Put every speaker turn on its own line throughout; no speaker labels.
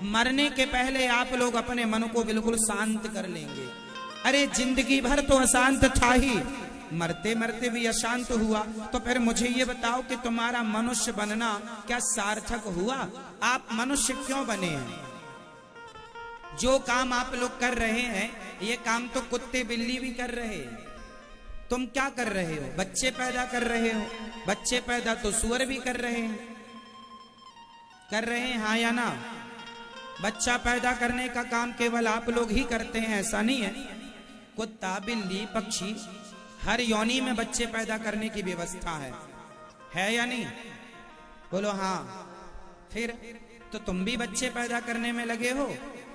मरने के पहले आप लोग अपने मन को बिल्कुल शांत कर लेंगे। अरे जिंदगी भर तो अशांत था ही, मरते मरते भी अशांत हुआ, तो फिर मुझे ये बताओ कि तुम्हारा मनुष्य बनना क्या सार्थक हुआ? आप मनुष्य क्यों बने हैं? जो काम आप लोग कर रहे हैं ये काम तो कुत्ते बिल्ली भी कर रहे हैं। तुम क्या कर रहे हो? बच्चे पैदा कर रहे हो। बच्चे पैदा तो सूअर भी कर रहे हैं, हाँ या ना? बच्चा पैदा करने का काम केवल आप लोग ही करते हैं, ऐसा नहीं है। कुत्ता बिल्ली पक्षी हर योनि में बच्चे पैदा करने की व्यवस्था है या नहीं? बोलो हाँ। फिर तो तुम भी बच्चे पैदा करने में लगे हो,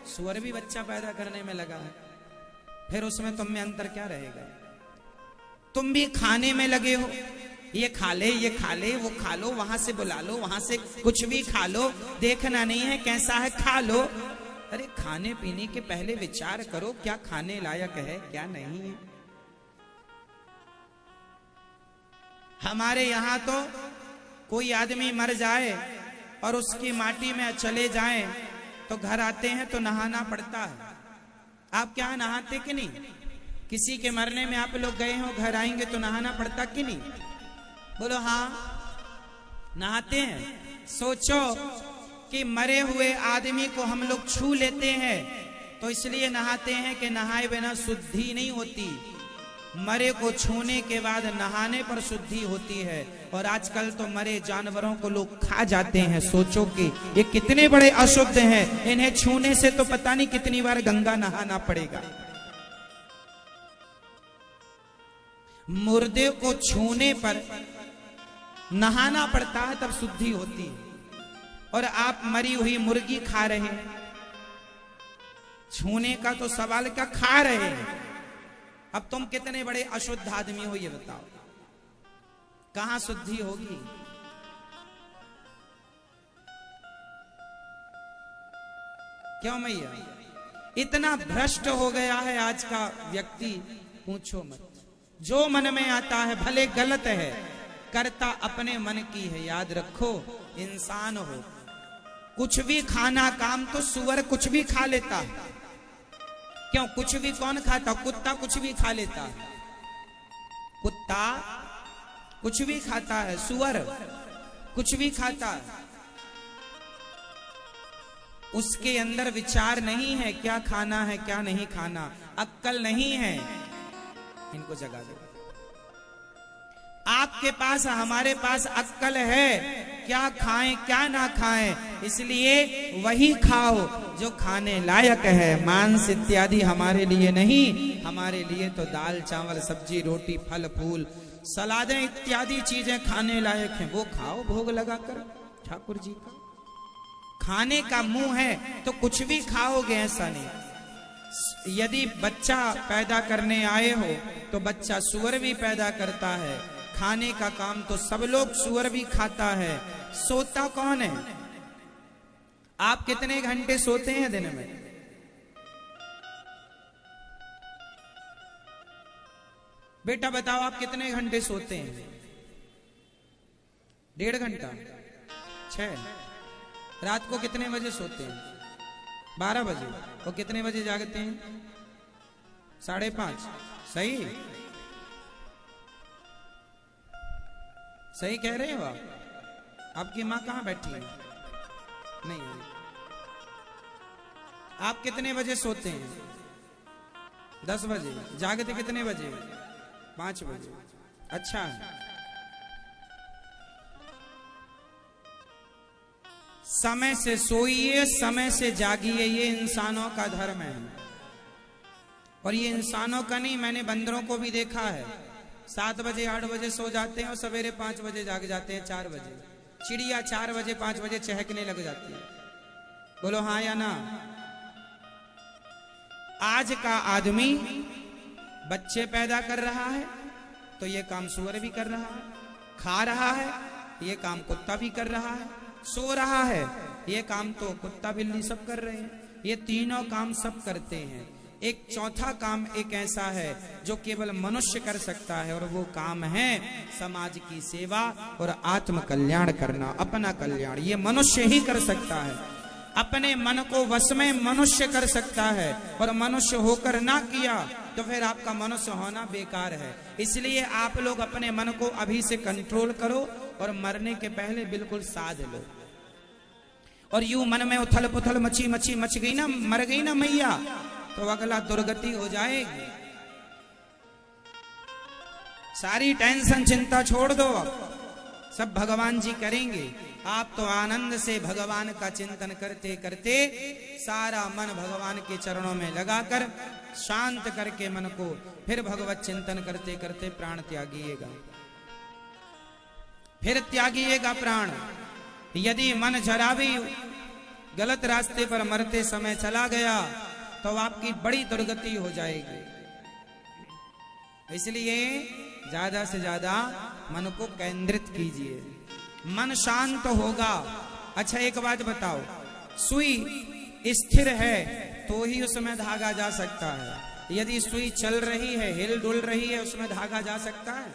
सूअर भी बच्चा पैदा करने में लगा है, फिर उसमें तुम में अंतर क्या रहेगा? तुम भी खाने में लगे हो, ये खा ले वो खा लो, वहां से बुला लो, वहां से कुछ भी खा लो, देखना नहीं है कैसा है, खा लो। अरे खाने पीने के पहले विचार करो क्या खाने लायक है क्या नहीं है। हमारे यहाँ तो कोई आदमी मर जाए और उसकी माटी में चले जाए तो घर आते हैं तो नहाना पड़ता है। आप क्या नहाते कि नहीं? किसी के मरने में आप लोग गए हो, घर आएंगे तो नहाना पड़ता कि नहीं? बोलो हाँ, नहाते हैं। सोचो कि मरे हुए आदमी को हम लोग छू लेते हैं तो इसलिए नहाते हैं कि नहाए बिना शुद्धि नहीं होती, मरे को छूने के बाद नहाने पर शुद्धि होती है। और आजकल तो मरे जानवरों को लोग खा जाते हैं। सोचो कि ये कितने बड़े अशुद्ध हैं, इन्हें छूने से तो पता नहीं कितनी बार गंगा नहाना पड़ेगा। मुर्दे को छूने पर नहाना पड़ता है तब शुद्धि होती है, और आप मरी हुई मुर्गी खा रहे हैं। छूने का तो सवाल क्या, खा रहे हैं। अब तुम कितने बड़े अशुद्ध आदमी हो ये बताओ, कहां शुद्धि होगी? क्यों मैया? इतना भ्रष्ट हो गया है आज का व्यक्ति, पूछो मत। जो मन में आता है भले गलत है, करता अपने मन की है। याद रखो, इंसान हो, कुछ भी खाना काम तो सूअर कुछ भी खा लेता है। क्यों? कुछ भी कौन खाता? कुत्ता कुछ भी खा लेता है, कुत्ता कुछ भी खाता है, सूअर कुछ भी खाता है। उसके अंदर विचार नहीं है क्या खाना है क्या नहीं खाना, अक्ल नहीं है। इनको जगा दो। आपके पास हमारे पास अक्ल है, क्या खाएं क्या ना खाएं, इसलिए वही खाओ जो खाने लायक है। मांस इत्यादि हमारे लिए नहीं, हमारे लिए तो दाल चावल सब्जी रोटी फल फूल सलादें इत्यादि चीजें खाने लायक हैं, वो खाओ भोग लगाकर ठाकुर जी का। खाने का मुंह है तो कुछ भी खाओगे, ऐसा नहीं। यदि बच्चा पैदा करने आए हो तो बच्चा सूअर भी पैदा करता है। खाने का काम तो सब लोग, सूअर भी खाता है। सोता कौन है? आप कितने घंटे सोते हैं दिन में? बेटा बताओ, आप कितने घंटे सोते हैं? 1.5 घंटा, 6। रात को कितने बजे सोते हैं? 12 बजे। और कितने बजे जागते हैं? 5:30। सही सही कह रहे हो आप? आपकी माँ कहाँ बैठी है? नहीं। आप कितने बजे सोते हैं? 10 बजे। जागते कितने बजे? 5 बजे। अच्छा, समय से सोइए समय से जागिए, ये इंसानों का धर्म है। और ये इंसानों का नहीं, मैंने बंदरों को भी देखा है। 7 बजे 8 बजे सो जाते हैं और सवेरे 5 बजे जाग जाते हैं, 4 बजे। चिड़िया 4 बजे 5 बजे चहकने लग जाती है। बोलो हाँ या ना? आज का आदमी बच्चे पैदा कर रहा है तो ये काम सूअर भी कर रहा है, खा रहा है ये काम कुत्ता भी कर रहा है, सो रहा है ये काम तो कुत्ता बिल्ली सब कर रहे हैं। ये तीनों काम सब करते हैं। एक चौथा काम एक ऐसा है जो केवल मनुष्य कर सकता है, और वो काम है समाज की सेवा और आत्म कल्याण करना, अपना कल्याण। ये मनुष्य ही कर सकता है। अपने मन को वश में मनुष्य कर सकता है, और मनुष्य होकर ना किया तो फिर आपका मनुष्य होना बेकार है। इसलिए आप लोग अपने मन को अभी से कंट्रोल करो और मरने के पहले बिल्कुल साध लो। और यूं मन में उथल पुथल मची मच गई ना, मर गई ना मैया, तो अगला दुर्गति हो जाएगी। सारी टेंशन चिंता छोड़ दो, सब भगवान जी करेंगे। आप तो आनंद से भगवान का चिंतन करते करते सारा मन भगवान के चरणों में लगाकर शांत करके मन को फिर भगवत चिंतन करते करते प्राण त्यागिएगा, फिर त्यागिएगा प्राण। यदि मन जरा भी गलत रास्ते पर मरते समय चला गया तो आपकी बड़ी दुर्गति हो जाएगी। इसलिए ज्यादा से ज्यादा मन को केंद्रित कीजिए, मन शांत होगा। अच्छा एक बात बताओ, सुई स्थिर है तो ही उसमें धागा जा सकता है। यदि सुई चल रही है, हिल डुल रही है, उसमें धागा जा सकता है?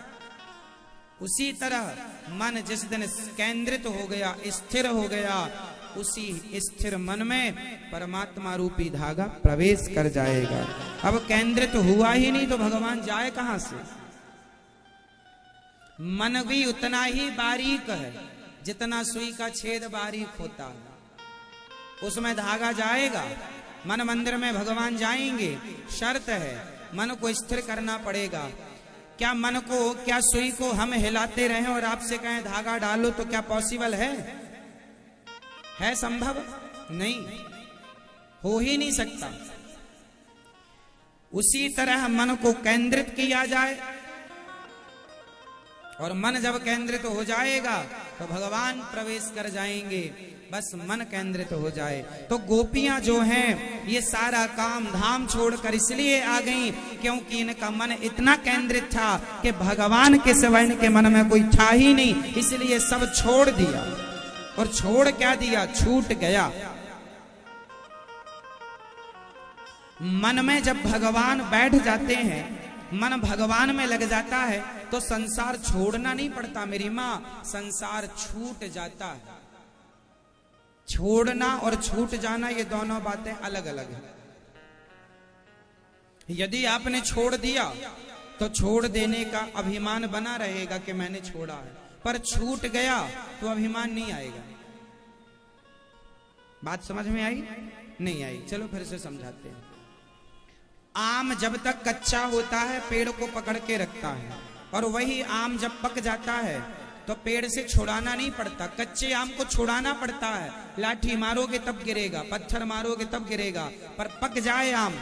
उसी तरह मन जिस दिन केंद्रित हो गया, स्थिर हो गया, उसी स्थिर मन में परमात्मा रूपी धागा प्रवेश कर जाएगा। अब केंद्रित हुआ ही नहीं तो भगवान जाए कहां से? मन भी उतना ही बारीक है जितना सुई का छेद बारीक होता है, उसमें धागा जाएगा। मन मंदिर में भगवान जाएंगे, शर्त है मन को स्थिर करना पड़ेगा। क्या मन को, क्या सुई को हम हिलाते रहें और आपसे कहें धागा डालो, तो क्या पॉसिबल है? संभव? नहीं, हो ही नहीं सकता। उसी तरह मन को केंद्रित किया जाए, और मन जब केंद्रित हो जाएगा तो भगवान प्रवेश कर जाएंगे। बस मन केंद्रित हो जाए। तो गोपियां जो हैं ये सारा काम धाम छोड़कर इसलिए आ गईं क्योंकि इनका मन इतना केंद्रित था कि भगवान के सिवा इनके मन में कोई था ही नहीं। इसलिए सब छोड़ दिया, और छोड़ क्या दिया? छूट गया। मन में जब भगवान बैठ जाते हैं, मन भगवान में लग जाता है तो संसार छोड़ना नहीं पड़ता मेरी माँ, संसार छूट जाता है। छोड़ना और छूट जाना ये दोनों बातें अलग अलग हैं। यदि आपने छोड़ दिया तो छोड़ देने का अभिमान बना रहेगा कि मैंने छोड़ा है, पर छूट गया तो अभिमान नहीं आएगा। बात समझ में आई? नहीं आई? चलो फिर से समझाते हैं। आम जब तक कच्चा होता है पेड़ को पकड़ के रखता है, और वही आम जब पक जाता है तो पेड़ से छुड़ाना नहीं पड़ता, कच्चे आम को छुड़ाना पड़ता है। लाठी मारोगे तब गिरेगा, पत्थर मारोगे तब गिरेगा, पर पक जाए आम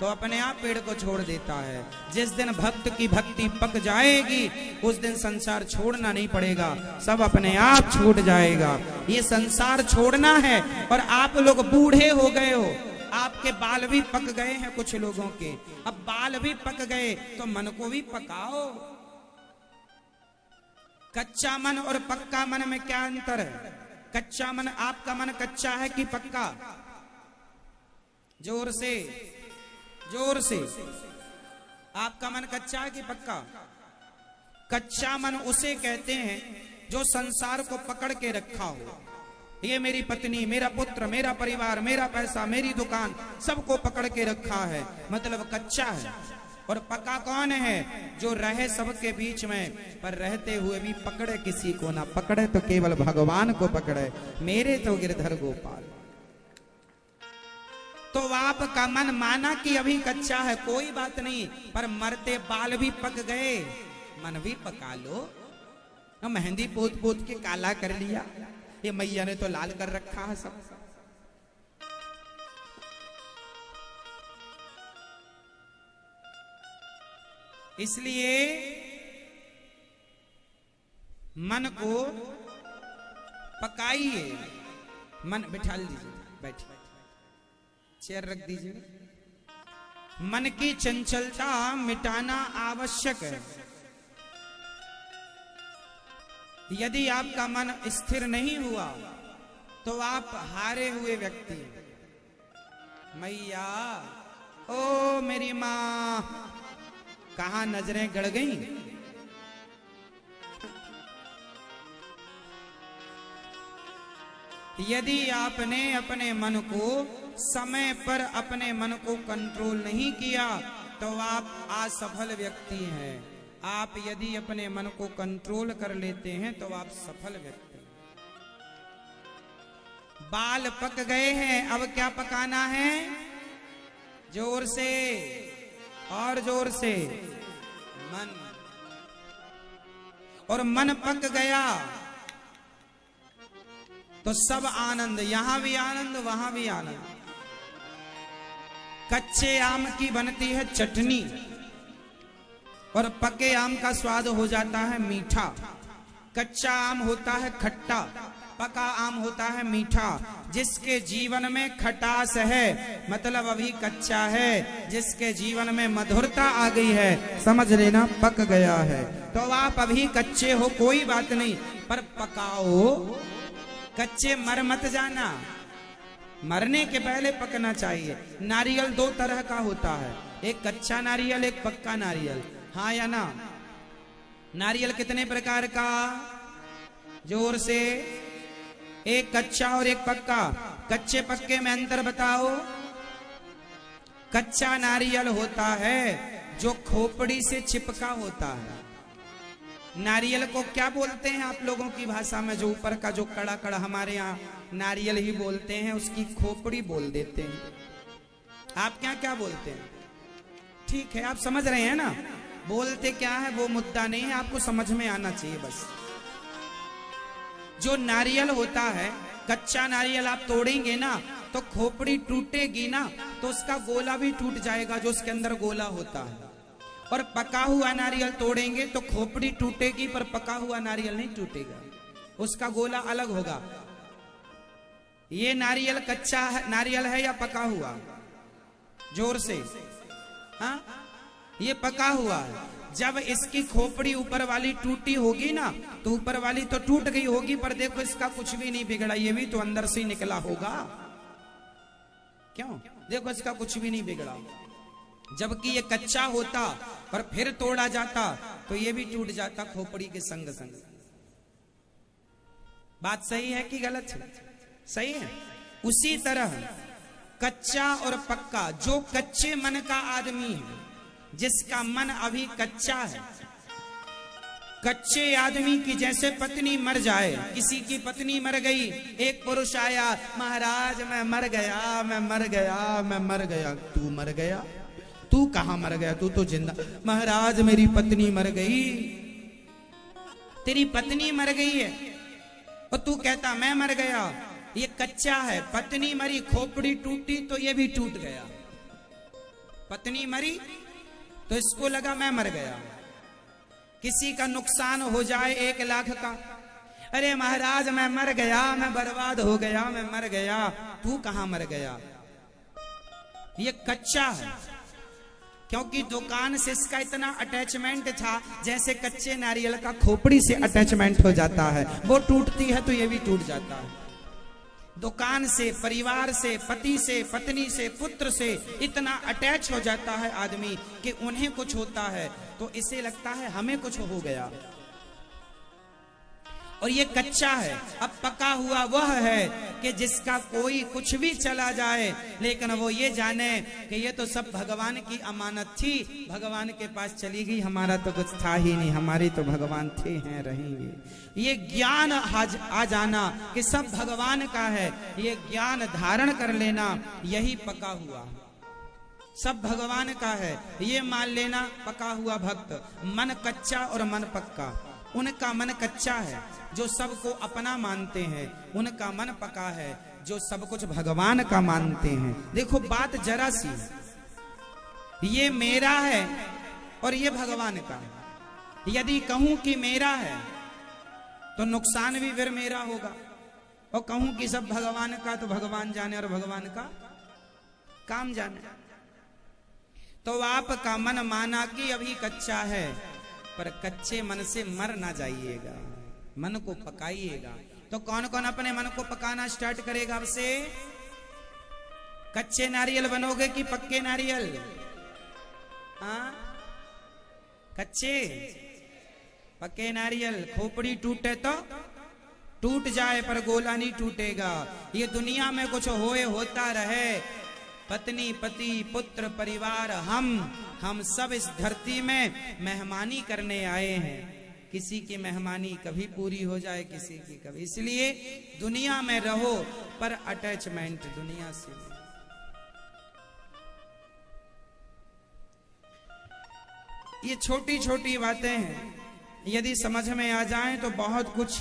तो अपने आप पेड़ को छोड़ देता है। जिस दिन भक्त की भक्ति पक जाएगी उस दिन संसार छोड़ना नहीं पड़ेगा, सब अपने आप छूट जाएगा। ये संसार छोड़ना है। और आप लोग बूढ़े हो गए हो, आपके बाल भी पक गए हैं कुछ लोगों के। अब बाल भी पक गए तो मन को भी पकाओ। कच्चा मन और पक्का मन में क्या अंतर है? कच्चा मन, आपका मन कच्चा है कि पक्का? जोर से, जोर से। आपका मन कच्चा है कि पक्का? कच्चा मन उसे कहते हैं जो संसार को पकड़ के रखा हो। ये मेरी पत्नी, मेरा पुत्र, मेरा परिवार, मेरा पैसा, मेरी दुकान, सबको पकड़ के रखा है, मतलब कच्चा है। और पक्का कौन है? जो रहे सबके बीच में पर रहते हुए भी पकड़े किसी को ना पकड़े, तो केवल भगवान को पकड़े, मेरे तो गिरधर गोपाल। तो आपका मन माना कि अभी कच्चा है, कोई बात नहीं, पर मरते बाल भी पक गए, मन भी पका लो। मेहंदी पोत पोत के काला कर लिया, ये मैया ने तो लाल कर रखा है सब। इसलिए मन को पकाइए। मन बिठा दीजिए, बैठिए, चेयर रख दीजिए। मन की चंचलता मिटाना आवश्यक है। यदि आपका मन स्थिर नहीं हुआ तो आप हारे हुए व्यक्ति। मैया, ओ मेरी मां, कहां नजरें गड़ गईं? यदि आपने अपने मन को समय पर अपने मन को कंट्रोल नहीं किया तो आप असफल व्यक्ति हैं। आप यदि अपने मन को कंट्रोल कर लेते हैं तो आप सफल व्यक्ति हैं। बाल पक गए हैं, अब क्या पकाना है? जोर से और जोर से मन। और मन पक गया तो सब आनंद, यहां भी आनंद वहां भी आनंद। कच्चे आम की बनती है चटनी और पके आम का स्वाद हो जाता है मीठा। कच्चा आम होता है खट्टा, पका आम होता है मीठा। जिसके जीवन में खटास है मतलब अभी कच्चा है, जिसके जीवन में मधुरता आ गई है समझ लेना पक गया है। तो आप अभी कच्चे हो कोई बात नहीं, पर पकाओ। कच्चे मर मत जाना, मरने के पहले पकना चाहिए। नारियल दो तरह का होता है, एक कच्चा नारियल एक पक्का नारियल, हाँ या ना? नारियल कितने प्रकार का? जोर से। एक कच्चा और एक पक्का। कच्चे पक्के में अंतर बताओ। कच्चा नारियल होता है जो खोपड़ी से चिपका होता है। नारियल को क्या बोलते हैं आप लोगों की भाषा में? जो ऊपर का जो कड़ा कड़ा, हमारे यहाँ नारियल ही बोलते हैं, उसकी खोपड़ी बोल देते हैं। आप क्या क्या बोलते हैं? ठीक है, आप समझ रहे हैं ना? बोलते क्या है वो मुद्दा नहीं है, आपको समझ में आना चाहिए बस। जो नारियल होता है, कच्चा नारियल आप तोड़ेंगे ना तो खोपड़ी टूटेगी ना तो उसका गोला भी टूट जाएगा, जो उसके अंदर गोला होता है। और पका हुआ नारियल तोड़ेंगे तो खोपड़ी टूटेगी पर पका हुआ नारियल नहीं टूटेगा, उसका गोला अलग होगा। ये नारियल कच्चा नारियल है या पका हुआ? जोर से। हाँ, ये पका हुआ है। जब इसकी खोपड़ी ऊपर वाली टूटी होगी ना तो ऊपर वाली तो टूट गई होगी, पर देखो इसका कुछ भी नहीं बिगड़ा, ये भी तो अंदर से निकला होगा। क्यों? देखो इसका कुछ भी नहीं बिगड़ा। जबकि ये कच्चा होता पर फिर तोड़ा जाता तो ये भी टूट जाता खोपड़ी के संग संग। बात सही है कि गलत है? सही है। उसी तरह कच्चा और पक्का, जो कच्चे मन का आदमी है, जिसका मन अभी कच्चा है, कच्चे आदमी की जैसे पत्नी मर जाए, किसी की पत्नी मर गई, एक पुरुष आया, महाराज मैं मर गया, मैं मर गया, मैं मर गया। तू मर गया? तू कहां मर गया? तू तो जिंदा। महाराज मेरी पत्नी मर गई। तेरी पत्नी मर गई है और तू कहता मैं मर गया। ये कच्चा है। पत्नी मरी, खोपड़ी टूटी तो ये भी टूट गया। पत्नी मरी तो इसको लगा मैं मर गया। किसी का नुकसान हो जाए 1 लाख का, अरे महाराज मैं मर गया, मैं बर्बाद हो गया, मैं मर गया। तू कहां मर गया? ये कच्चा है, क्योंकि दुकान से इसका इतना अटैचमेंट था जैसे कच्चे नारियल का खोपड़ी से अटैचमेंट हो जाता है। वो टूटती है तो ये भी टूट जाता है। दुकान से, परिवार से, पति से, पत्नी से, पुत्र से इतना अटैच हो जाता है आदमी कि उन्हें कुछ होता है तो इसे लगता है हमें कुछ हो गया। और ये कच्चा है। अब पका हुआ वह है कि जिसका कोई कुछ भी चला जाए लेकिन वो ये जाने कि ये तो सब भगवान की अमानत थी, भगवान के पास चली गई, हमारा तो कुछ था ही नहीं, हमारी तो भगवान थे हैं रहेंगे। ये ज्ञान आ जाना कि सब भगवान का है, ये ज्ञान धारण कर लेना, यही पका हुआ। सब भगवान का है ये मान लेना पका हुआ भक्त। मन कच्चा और मन पक्का। उनका मन कच्चा है जो सबको अपना मानते हैं, उनका मन पका है जो सब कुछ भगवान का मानते हैं। देखो बात जरा सी, ये मेरा है और ये भगवान का है। यदि कहूं कि मेरा है तो नुकसान भी फिर मेरा होगा, और कहूं कि सब भगवान का तो भगवान जाने और भगवान का काम जाने। तो आपका मन माना कि अभी कच्चा है, पर कच्चे मन से मर ना जाइएगा, मन को पकाइएगा। तो कौन कौन अपने मन को पकाना स्टार्ट करेगा? अब से कच्चे नारियल बनोगे कि पक्के नारियल? हाँ, कच्चे पक्के नारियल। खोपड़ी टूटे तो टूट जाए पर गोला नहीं टूटेगा। ये दुनिया में कुछ होता रहे, पत्नी पति पुत्र परिवार हम सब इस धरती में मेहमानी करने आए हैं। किसी की मेहमानी कभी पूरी हो जाए, किसी की कभी। इसलिए दुनिया में रहो पर अटैचमेंट दुनिया से। ये छोटी छोटी बातें हैं, यदि समझ में आ जाएं तो बहुत कुछ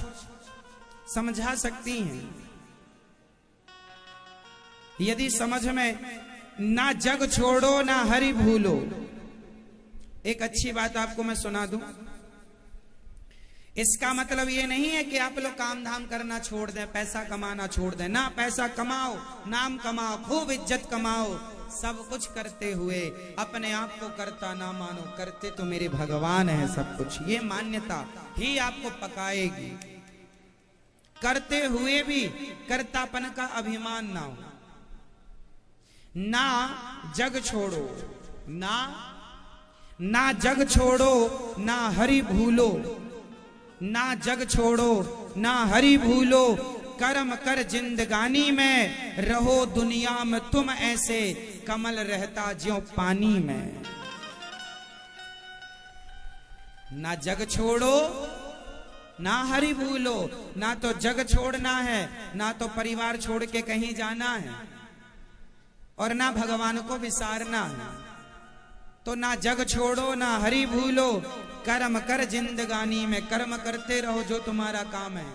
समझा सकती हैं। यदि समझ में ना जग छोड़ो ना हरि भूलो। एक अच्छी बात आपको मैं सुना दूं। इसका मतलब ये नहीं है कि आप लोग काम धाम करना छोड़ दें, पैसा कमाना छोड़ दें। ना, पैसा कमाओ, नाम कमाओ, खूब इज्जत कमाओ, सब कुछ करते हुए अपने आप को करता ना मानो। करते तो मेरे भगवान है सब कुछ। ये मान्यता ही आपको पकाएगी। करते हुए भी कर्तापन का अभिमान ना हो। ना जग छोड़ो, ना जग छोड़ो ना हरि भूलो। ना जग छोड़ो ना हरि भूलो, कर्म कर जिंदगानी में, रहो दुनिया में तुम ऐसे, कमल रहता ज्यों पानी में। ना जग छोड़ो ना हरि भूलो। ना तो जग छोड़ना है, ना तो परिवार छोड़ के कहीं जाना है, और ना भगवान को विसारना है। तो ना जग छोड़ो ना हरि भूलो, कर्म कर जिंदगानी में, कर्म करते रहो जो तुम्हारा काम है।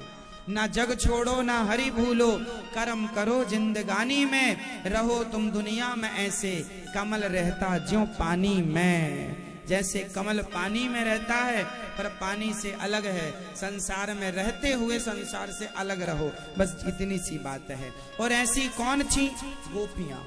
ना जग छोड़ो ना हरि भूलो, कर्म करो जिंदगानी में, रहो तुम दुनिया में ऐसे, कमल रहता ज्यों पानी में। जैसे कमल पानी में रहता है पर पानी से अलग है, संसार में रहते हुए संसार से अलग रहो। बस इतनी सी बात है। और ऐसी कौन सी गोपियां।